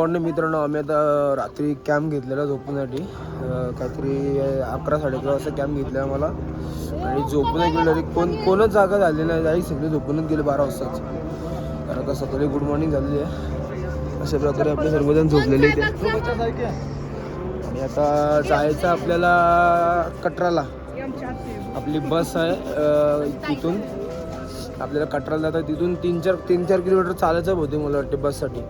Morning मित्रांनो, आम्ही आता रात्री कॅम्प घेतलेला झोपण्यासाठी. काहीतरी 11-11:30 वाजता कॅम्प घेतला आम्हाला आणि झोपूनच गेलो. कोणच जागा झाली नाही, सगळे झोपूनच गेले 12 वाजताच. कारण आता सकाळी गुड मॉर्निंग झालेली आहे. अशा प्रकारे आपले सर्वजण झोपलेले इथे. आणि आता जायचं आपल्याला कटराला. आपली बस आहे तिथून आपल्याला कटराला जातात. तिथून 3-4 किलोमीटर चालायचं होते मला वाटते बससाठी.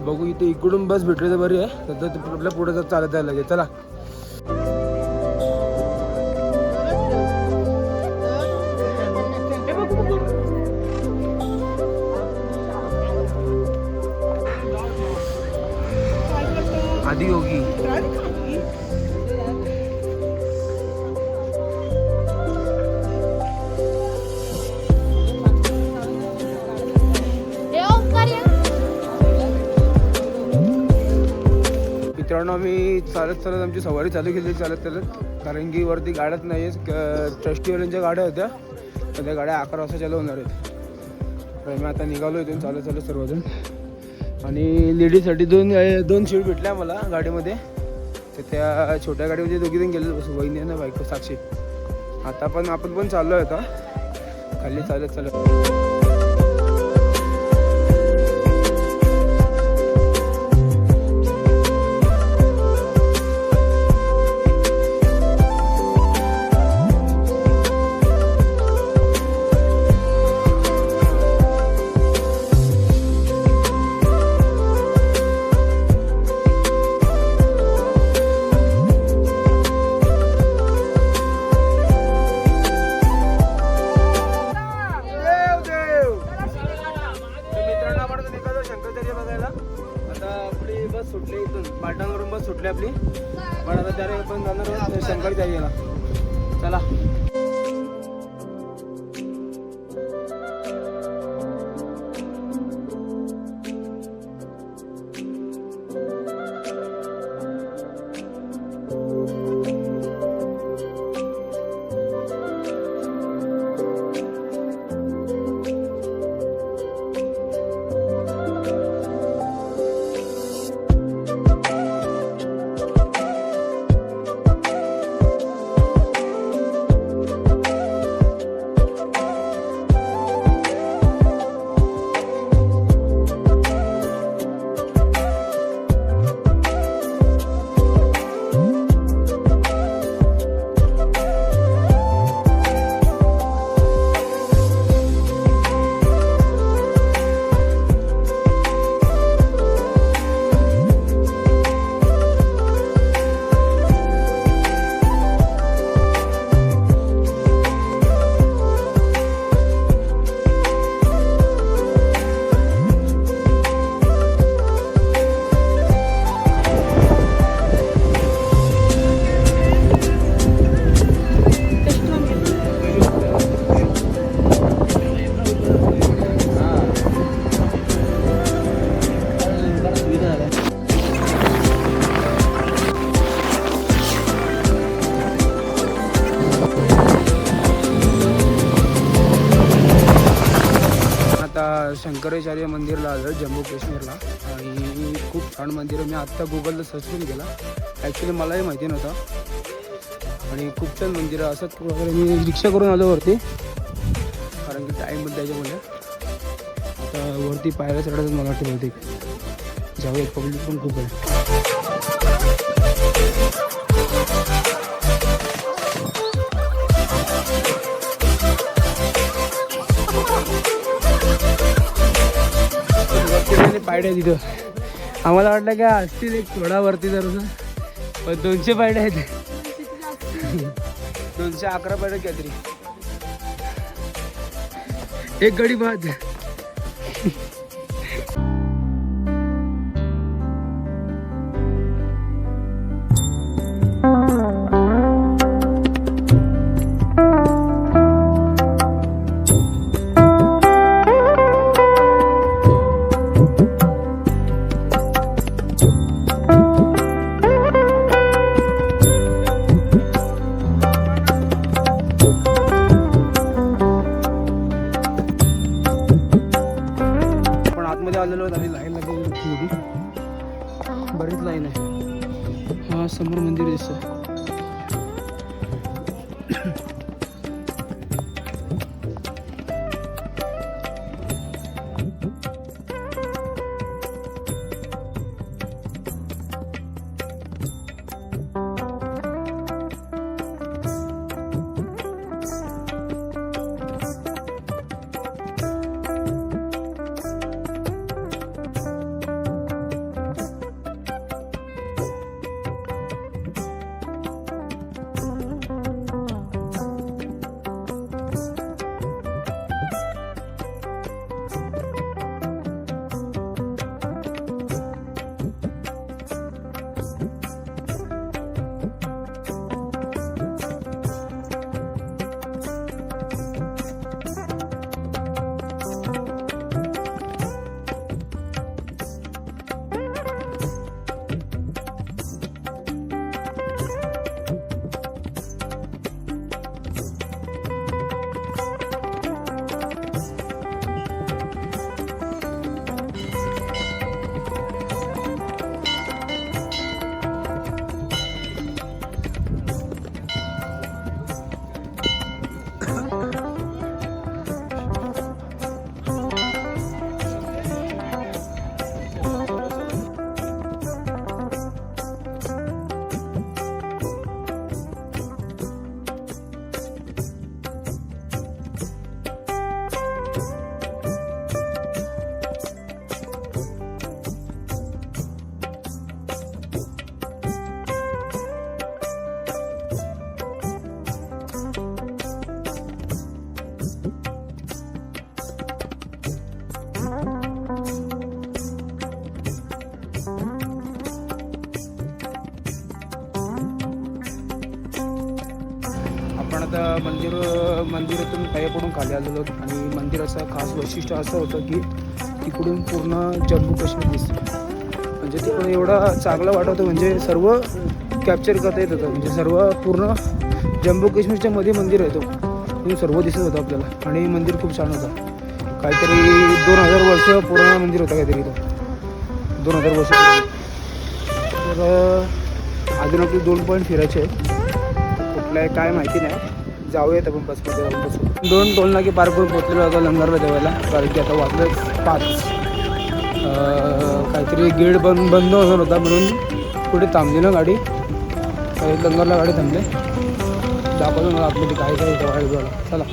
बघू इथे इकडून बस भेटली तर बरी आहे, तर आपल्या पुढे जर चालत जायला लागेल. चला आदियोगी. मित्रांनो, आम्ही चालत आमची सवारी चालू केली चालत कारण की वरती गाड्याच नाही आहे. ट्रस्टीवाल्यांच्या गाड्या होत्या, तर त्या गाड्या 11 वाजता चालू होणार आहेत. तर मी आता निघालो इथून चालत सर्वजण. आणि लेडीजसाठी दोन सीट भेटल्या मला गाडीमध्ये. तर त्या छोट्या गाडीमध्ये दोघीजण गेले, वहिनी ना बायको साक्षी. आता आपण पण चाललो आहे आता खाली चालत. पाटणावरून बस सुटली आपली, पण आता त्याने आपण जाणार आहोत शंकराचार्यला. चला. शंकराचार्य मंदिरला आलो जम्मू काश्मीरला. आणि खूप छान मंदिर आहे. मी आत्ता गुगलला सर्च पण केला, ॲक्च्युली मलाही माहिती नव्हतं. आणि खूप छान मंदिर आहे. असंच वगैरे मी रिक्षा करून आलो वरती, कारण की टाईम पण त्याच्यामुळे. आता वरती पायऱ्या चढायचं मला वाटतं बहुतेक जाऊया. पब्लिक पण खूप आहे. पायड्या तिथं आम्हाला वाटलं का असतील एक थोडा वरती जर, पण 200 पायड्या आहेत. 211 पायड्या काहीतरी. एक गडी बाद. समोर मंदिर दिसतं. आपण आता मंदिरातून पाया पडून खाली आलेलो आणि मंदिराचं खास वैशिष्ट्य असं होतं की तिकडून पूर्ण जम्मू काश्मीर दिसतं. म्हणजे तिकडे एवढा चांगला वाटत होतं, म्हणजे सर्व कॅप्चर करता येत होतं. म्हणजे सर्व पूर्ण जम्मू काश्मीरच्या मध्ये मंदिर आहे तो सर्व दिसत होतं आपल्याला. आणि मंदिर खूप छान होतं. काहीतरी 2000 वर्ष पुराणा मंदिर होतं काहीतरी तो 2000 वर्ष. तर अजून आपले 2 पॉईंट फिरायचे आहेत. कुठलं आहे काय माहिती नाही. जाऊयात आपण बसमध्ये जाऊन बसू. 2 टोल नाके पार करून पोचलेलो होतो लंगरला जेवायला. कारण की आता वाजलं 5. काहीतरी गेट बंद होणार होता म्हणून कुठे थांबली ना गाडी. लंगरला गाडी थांबले. दाखवतो मला आपल्याला काय काय झालं. चला.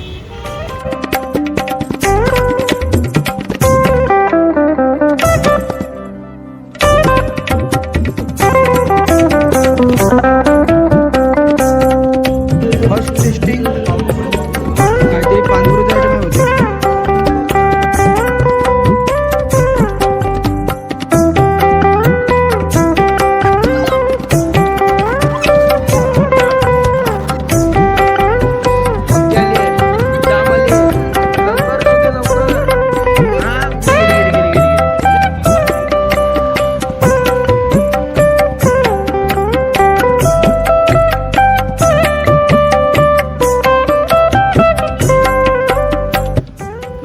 फर्स्ट टेस्टिंग काहीतरी पानपुरी आयटम होते.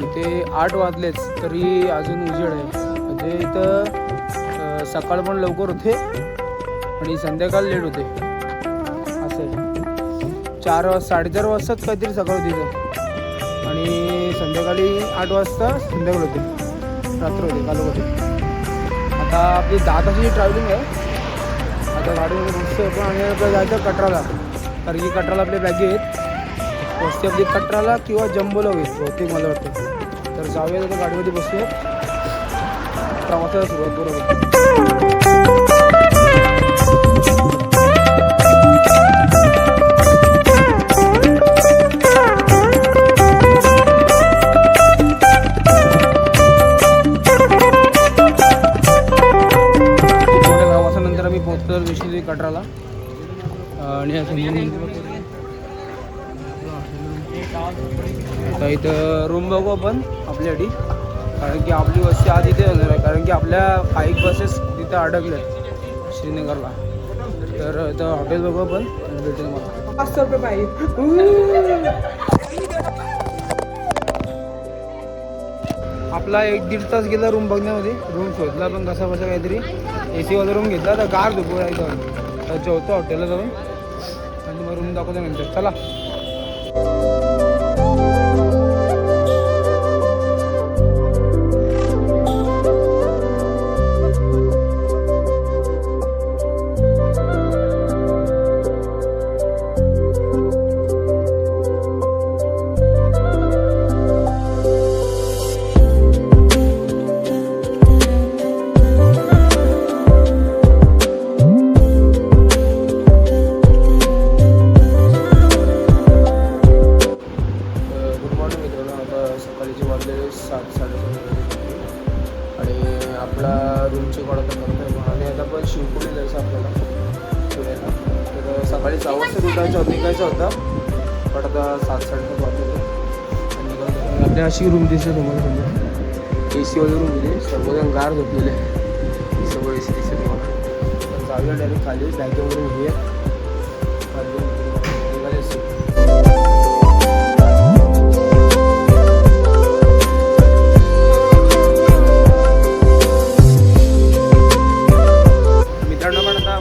इथे 8 वाजलेच तरी अजून उजेड आहे. म्हणजे इथं सकाळ पण लवकर होते आणि संध्याकाळ लेट होते. असं आहे. 4-4:30 वाजताच काहीतरी सकाळ होती इथं आणि संध्याकाळी 8 वाजता संध्याकाळ होते. रात्र होते काल होते. आता आपली 10 तासाची ट्रॅव्हलिंग आहे. आता गाडीमध्ये मस्त होतं आणि आपल्याला जायचं कटराला. कारण की कटराला आपल्या बॅगी आहेत. वस्ती आपली कटराला किंवा जम्बोला होईल बहुतेक मला वाटतं. तर जाऊया आता गाडीमध्ये बसूया. प्रवासाला सुरुवात करूया. थोड्या प्रवासानंतर आम्ही पोहोचलो विष्णू कटराला. आणि आता इथं रूम बघू आपण आपल्यासाठी. कारण की आपली वस्ती आज इथे होणार आहे. कारण की आपल्या 5 बसेस तिथं अडकल्यात श्रीनगरला. तर इथं हॉटेल बघू आपण भेटेल मला. 500 रुपये पाहिजे. आपला 1-1.5 तास गेला रूम बघण्यामध्ये. रूम शोधला पण कसा काहीतरी AC वाला रूम घेतला. तर गार झोपू इथं. जेवतो हॉटेलला जाऊन आणि मग रूम दाखवतो नंतर. चला. सकाळीचे वाजले 7-7:30 आणि आपला रूमची वाढ आता करतो आहे. आणि आता पण शिवपुरी जायचं आपल्याला फिरायला. तर सकाळी 6 वाजता निघायचा होता पण आता 7-7:30 वाजले. आणि आपल्या अशी रूम दिसते तुम्हाला समजा AC वाली रूम दिली. सर्वजण गार झोपलेले सगळं AC दिसते तुम्हाला. तर जाऊया डायरेक्ट खाली बॅगेवरून घेऊया खाली निघाले असेल.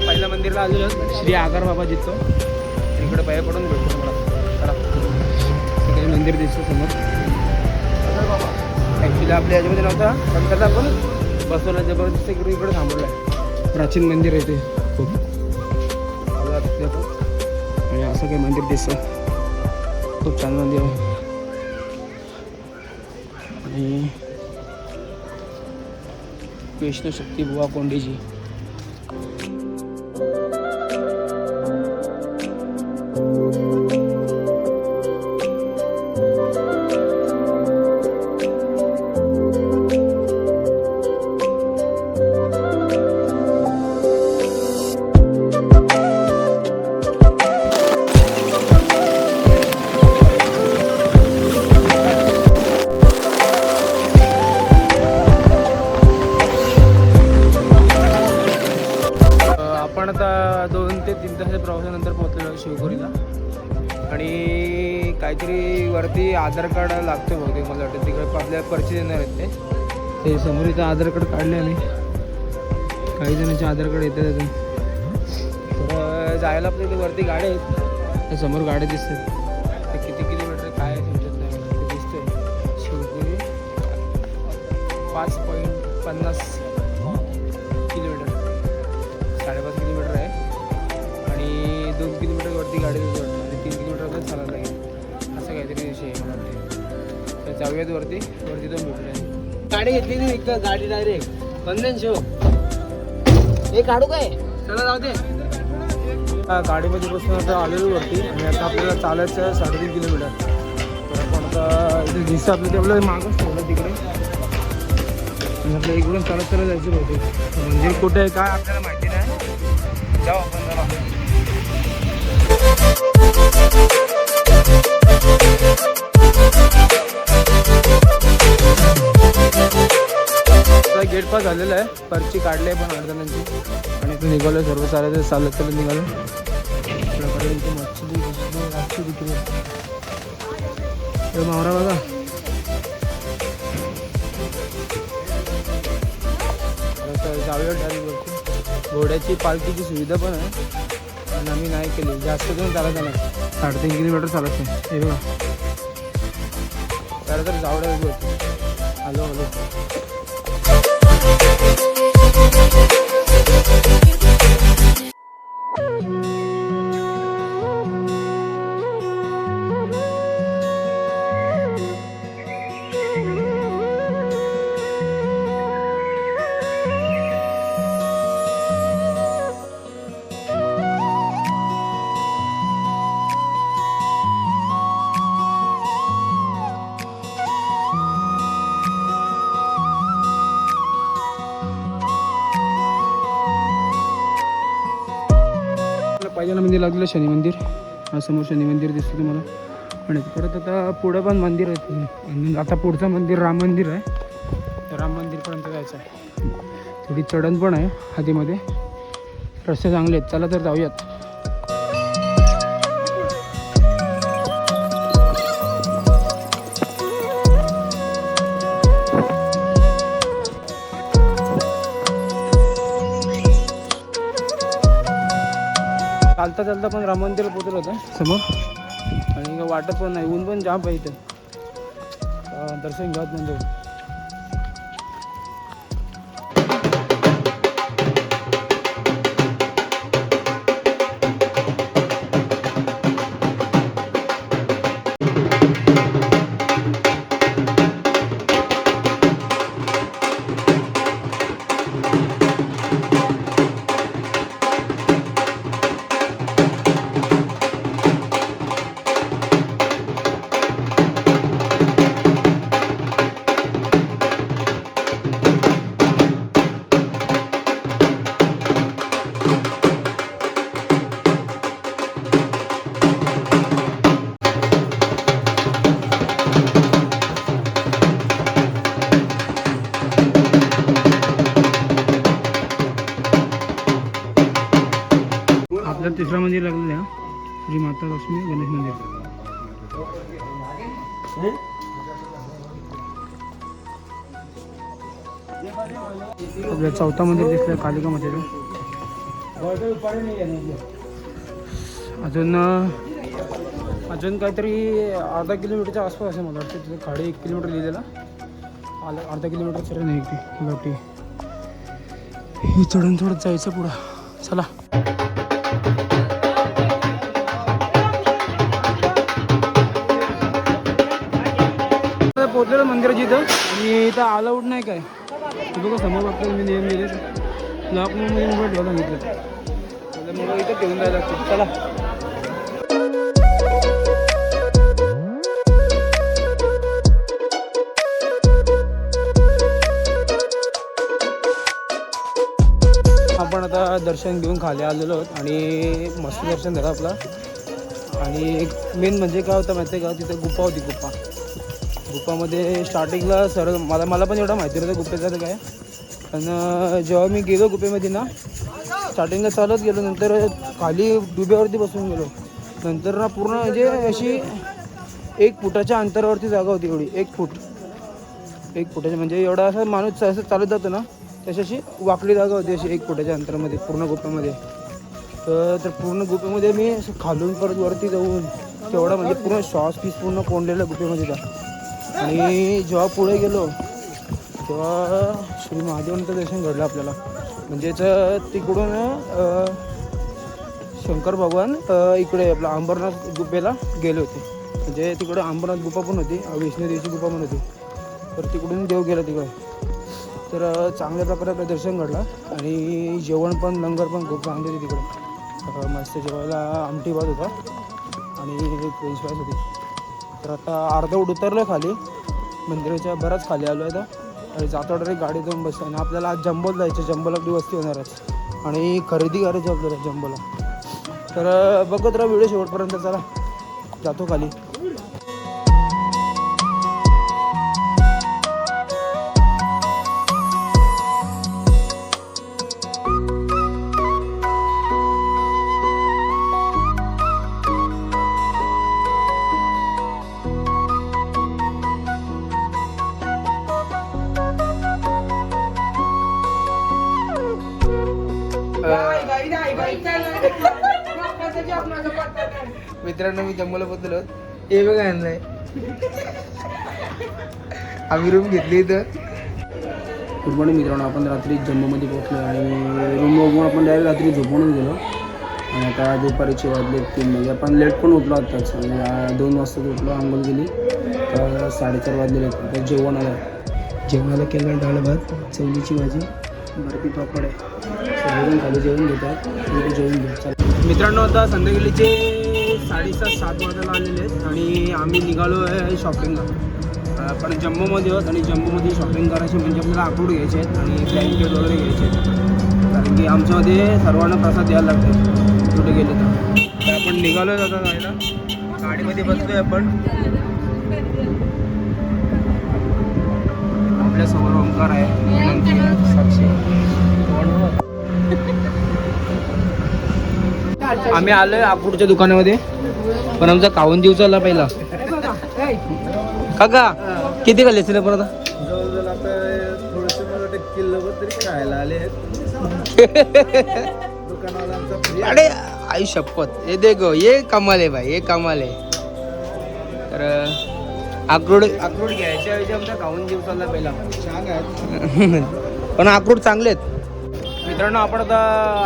पहिल्या मंदिरला आलेलो श्री आगार बाबा जिथं तिकडे पाया पडून भेटतो मला. चला तिकडे मंदिर दिसतं समोर. ॲक्च्युली आपल्या याच्यामध्ये नव्हता पण त्याचा आपण बसवला जबरदस्त इकडे थांबवला आहे. प्राचीन मंदिर आहे ते खूप आणि असं काही मंदिर दिसतं. खूप छान मंदिर आहे. आणि कृष्णशक्ती बुवा कोंडीजी. आपण आता 2 ते 3 तासाच्या प्रवासानंतर पोहोचलेलो शिवपुरीला. आणि काहीतरी वरती आधार कार्ड लागतं बहुतेक मला वाटतं. तिकडे आपल्याला पर्चे देणार आहेत ते समोर इथं आधार कार्ड काढले आम्ही. काही जणांचे आधार कार्ड येतात अजून. तर जायला आपल्या इथे वरती गाड्या आहेत. त्या समोर गाड्या दिसतात. ते किती किलोमीटर काय समजत नाही ते दिसतंय. शिवपुरी 5.50 किलोमीटर 5.5 किलोमीटर आहे. आणि 2 किलोमीटरवरती गाडी जातो आणि 3 किलोमीटर चालायला लागेल असं काहीतरी विषय आहे मला वाटते. तर जाऊयात वरती 2 भेटले. गाडी घेतली नाही एक गाडी डायरेक्ट बंधन शिव हे काढू काय. चला जाऊ दे. गाडीमध्ये बसून आता आलेलो वरती आणि आता आपल्याला चालायचं आहे 3.5 किलोमीटर. तर आपण आता इथे दिसतं आपलं ते आपल्याला मागच ठेवलं तिकडे आणि आपल्या इकडून चालत जायचं होते. मंदिर कुठे आहे काय आपल्याला माहिती नाही. जाऊ आपण जरा. गेट पास झालेला आहे. पर्ची काढली आहे पण 8 जणांची. आणि इथून निघालो सर्व चालत निघालो. आपल्याकडे इथे मच्छी विक्री मावरा बघा. जाऊया डायरेक्ट. घोड्याची पालखीची सुविधा पण आहे पण आम्ही नाही केली. जास्त करून चालत नाही. 3.5 किलोमीटर चालत नाही. हे बघा त्याला तर जाऊ डायरेक्ट. Hello hello. पाहिजे मंदिर लागलेलं शनी मंदिर. हा समोर शनी मंदिर दिसतं तुम्हाला. आणि परत आता पुढं पण मंदिर आहे. आणि आता पुढचं मंदिर राम मंदिर आहे. तर राम मंदिरपर्यंत जायचं आहे. थोडी चढण पण आहे हातीमध्ये. रस्ते चांगले आहेत. चला तर जाऊयात. चालता चालता पण राम मंदिर पोहोचलो होता समोर आणि वाटत पण नाही, ऊन पण जाम पाहिजे दर्शन घेत म्हणजे. आपलं तिसरा मंदिर लागलेलं आहे श्री माता लक्ष्मी गणेश मंदिर. आपलं चौथा मंदिर दिसलं कालिका मंदिर. अजून काहीतरी अर्धा किलोमीटरच्या आसपास आहे मला वाटतं. तिथे 1.5 किलोमीटर लिहिलेला अर्धा किलोमीटर सर नाही मला वाटते. हे चढून थोडं जायचं पुढं. चला पोहोचलेलं मंदिराची इथं आणि इथं अलाउड नाही काय बघा समोर आपल्याला मी नियम दिले लॉकमध्ये मोबाईल ठेवायला सांगितलं त्यामुळे इथं ठेवून जायला लागतं. चला आपण आता दर्शन घेऊन खाली आलेलो आहोत आणि मस्त दर्शन झालं आपलं. आणि एक मेन म्हणजे काय होतं माहिती आहे का, तिथं गुफा होती. गुफामध्ये स्टार्टिंगला मला पण एवढं माहिती नव्हतं गुफेचं काय. पण जेव्हा मी गेलो गुफेमध्ये ना स्टार्टिंगला चालत गेलो, नंतर खाली डुब्यावरती बसून गेलो. नंतर ना पूर्ण म्हणजे अशी 1 फुटाच्या अंतरावरती जागा होती. एवढी 1 फुटाच्या म्हणजे एवढा असा माणूस असं चालत जातो ना तशी अशी वाकडी जागा होती अशी 1 फुटाच्या अंतरामध्ये पूर्ण गुफेमध्ये. तर पूर्ण गुफेमध्ये मी असं खालून परत वरती जाऊन तेवढा म्हणजे पूर्ण श्वास पीस पूर्ण कोंडलेला गुफेमध्ये त्या. आणि जेव्हा पुढे गेलो तेव्हा श्री महादेवांचं दर्शन घडलं आपल्याला. म्हणजेच तिकडून शंकर भगवान इकडे आपला अंबरनाथ गुफेला गेले होते. म्हणजे तिकडे अंबरनाथ गुफा पण होती, वैष्णोदेवीची गुफा पण होती. तर तिकडून देव गेला तिकडे. तर चांगल्या प्रकारे आपलं दर्शन घडलं. आणि जेवण पण लंगर पण खूप चांगली होती तिकडे. मस्त जेवायला आमटी भात होता आणि फ्रेंच फ्राईज होती. तर आता अर्धवट उतरलं खाली मंदिराच्या, बराच खाली आलो आहे. तर जाता डायरेक्ट गाडी जाऊन बसतो आणि आपल्याला आज जंबोला जायचं. जंबोला आपली वस्ती होणारच आणि खरेदी करायची आपल्याला जंबोला. तर बघत राहा व्हिडिओ शेवटपर्यंत. चला जातो खाली. मित्रांनो मी जम्मूला बदललो. हे बघा आणलंय. आम्ही रूम घेतली इथं. गुड मॉर्निंग मित्रांनो. आपण रात्री जम्मूमध्ये पोहोचलो आणि रूम बघून आपण डायरेक्ट रात्री झोपूनच गेलो. आणि आता दुपारीचे वाजले 3 म्हणजे आपण लेट पण उठलो आत्ताच. आणि 2 वाजता उठलो, आंघोळ गेली तर 4:30 वाजलेले. तर जेवण आलं. जेवणाला केलं डाळ भात, चवलीची भाजी, बर्फी पापड आहे. सगळेजण खाली जेवण घेतात. जेवण घेऊ. मित्रांनो आता संध्याकाळीचे 6:30-7 वाजायला आलेले आहेत आणि आम्ही निघालो आहे शॉपिंगला. आपण जम्मूमध्ये आहोत आणि जम्मूमध्ये शॉपिंग करायची म्हणजे आपल्याला अक्रूट घ्यायचे आहेत आणि ब्लँकेट वगैरे घ्यायचे आहेत. कारण की आमच्यामध्ये सर्वांना प्रसाद द्यायला लागते कुठे गेले तर आपण निघालो आहे आता जायला. गाडीमध्ये बसलो आहे आपण. आपल्यासमोर ओंकार आहे, साक्षी. आम्ही आलोय अक्रूटच्या दुकानामध्ये. पण आमचा कावून दिवस आला पहिला. काका किती खाल्ले असतील पण आता? जवळजवळ आता थोडेसे मला किलो तरी खायला आले आहेत. दुकानवाल्यांचा अरे आई शपथ, हे देखो ये कमाल आहे भाई, हे कमाल आहे. तर अक्रोड घ्यायच्या ऐवजी आमचा खाऊन जीव चालला पहिला. छान आहेत पण अक्रोड चांगले आहेत मित्रांनो. आपण आता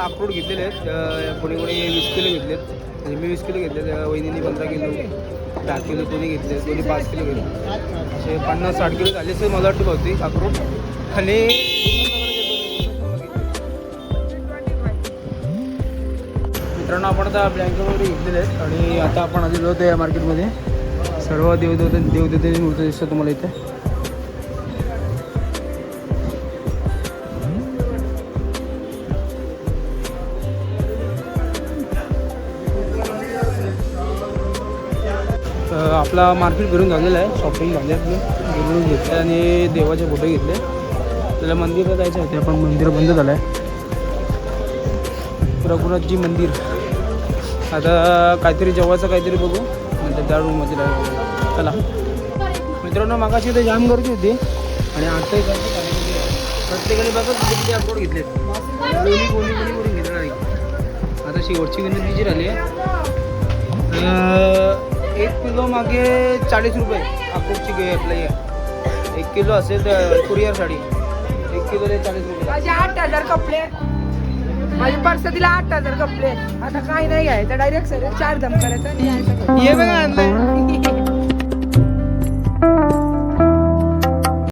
अक्रोड घेतलेले आहेत. कोणी 20 किलो घेतलेत, म्हणजे मी 20 किलो घेतलेत, वहिनीने 15 किलो, 10 किलो कोणी घेतले, कोणी 5 किलो घेतले, असे 50-60 किलो झाले असे मला वाटतं बहुतेक अक्रोड. आणि मित्रांनो आपण आता ब्लँकेट वगैरे घेतलेले आहेत आणि आता आपण आलेलो होतो या मार्केटमध्ये. सर्व देवदेवतेची मूर्ती दिसतात तुम्हाला इथे. आपला मार्केट फिरून झालेलं आहे, शॉपिंग झाली आपली, घेऊन घेतलं आणि देवाचे फोटो घेतले. त्याला मंदिरला जायचं होते, आपण मंदिर बंद झालं आहे. रघुनाथजी मंदिर. आता काहीतरी जेवायचं काहीतरी बघू नंतर त्या रूममध्ये राहिलं. चला मित्रांनो, मागाशी इथे जाम गर्दी होती आणि आताही गर्दी झाली. प्रत्येकाने बघा किती अक्रोड घेतलेत, कोणी घेतलं नाही. आता शेवटची विनंती जी राहिली आहे, 1 किलो मागे 40 रुपये अक्रोडची आपलं. 1 किलो असेल तर कुरिअरसाठी 1 किलो 40 रुपये. माझे 8,000 कपडे, माझी पर्स दिला 8,000 कपडे. आता काही नाही घ्यायचं, डायरेक्ट सर 4 दम करायचं. ये बघा आणलंय